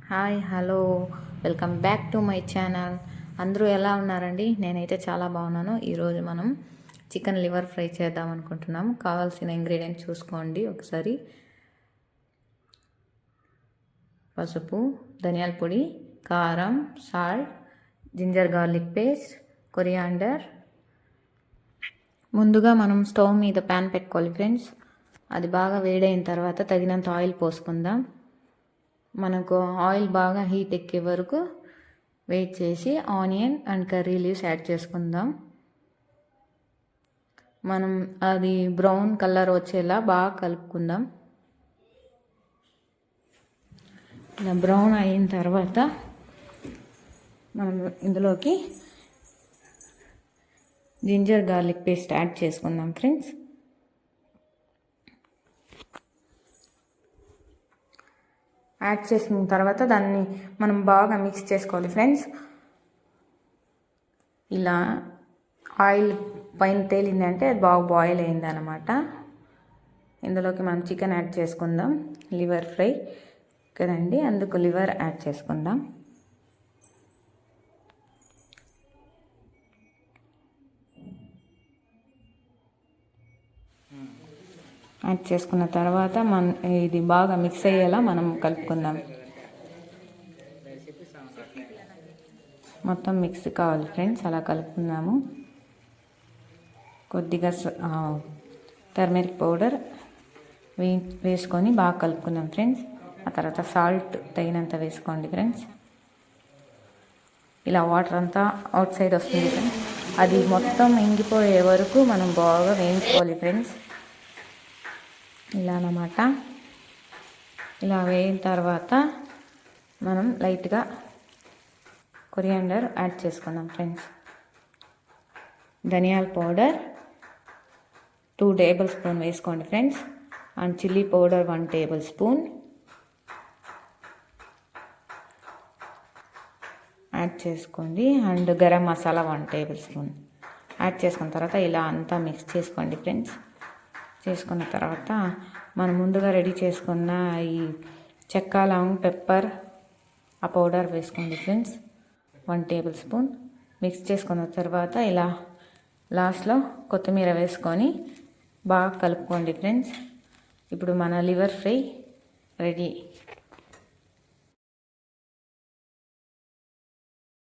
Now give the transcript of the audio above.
Hi hello welcome back to my channel. అందరూ ఎలా ఉన్నారండి? నేనైతే చాలా బాగున్నాను. ఈరోజు మనం చికెన్ లివర్ ఫ్రై చేద్దాం అనుకుంటున్నాం. కావాల్సిన ఇంగ్రీడియంట్స్ చూసుకోండి ఒకసారి. పసుపు, ధనియాల పొడి, కారం, salt, ginger garlic paste, coriander. ముందుగా మనం స్టవ్ మీద ప్యాన్ పెట్టుకోవాలి ఫ్రెండ్స్. అది బాగా వేడైన తర్వాత తగినంత ఆయిల్ పోసుకుందాం. మనకు ఆయిల్ బాగా హీట్ ఎక్కే వరకు వెయిట్ చేసి onion and curry leaves add చేసుకుందాం. మనం అది బ్రౌన్ కలర్ వచ్చేలా బాగా కలుపుకుందాం. ఇలా బ్రౌన్ అయిన తర్వాత మనం ఇందులోకి జింజర్ గార్లిక్ పేస్ట్ యాడ్ చేసుకుందాం ఫ్రెండ్స్. యాడ్ చేసిన తర్వాత దాన్ని మనం బాగా మిక్స్ చేసుకోవాలి ఫ్రెండ్స్. ఇలా ఆయిల్ పైన తేలిందంటే అది బాగా బాయిల్ అయింది అనమాట. ఇందులోకి మనం చికెన్ యాడ్ చేసుకుందాం. లివర్ ఫ్రై కదండి, అందుకు లివర్ యాడ్ చేసుకుందాం. యాడ్ చేసుకున్న తర్వాత ఇది బాగా మిక్స్ అయ్యేలా మనం కలుపుకుందాం. మొత్తం మిక్స్ కావాలి ఫ్రెండ్స్, అలా కలుపుకుందాము. కొద్దిగా టర్మరిక్ పౌడర్ వేసుకొని బాగా కలుపుకుందాం ఫ్రెండ్స్. ఆ తర్వాత సాల్ట్ తగినంత వేసుకోండి ఫ్రెండ్స్. ఇలా వాటర్ అంతా అవుట్ సైడ్ వస్తుంది ఫ్రెండ్స్. అది మొత్తం ఇంగిపోయే వరకు మనం బాగా వేయించుకోవాలి ఫ్రెండ్స్. ఇలా అన్నమాట. ఇలా వేయిన తర్వాత మనం లైట్గా కొరియాండర్ యాడ్ చేసుకుందాం ఫ్రెండ్స్. ధనియాల పౌడర్ 2 టేబుల్ స్పూన్ వేసుకోండి friends. And chilli powder 1 tablespoon add చేసుకోండి. And garam masala 1 tablespoon add చేసుకున్న తర్వాత ఇలా అంతా మిక్స్ చేసుకోండి ఫ్రెండ్స్. చేసుకున్న తర్వాత మనం ముందుగా రెడీ చేసుకున్న ఈ చెక్క, లవంగ్, పెప్పర్ ఆ పౌడర్ వేసుకోండి ఫ్రెండ్స్. 1 టేబుల్ స్పూన్ మిక్స్ చేసుకున్న తర్వాత ఇలా లాస్ట్లో కొత్తిమీర వేసుకొని బాగా కలుపుకోండి ఫ్రెండ్స్. ఇప్పుడు మన లివర్ ఫ్రై రెడీ.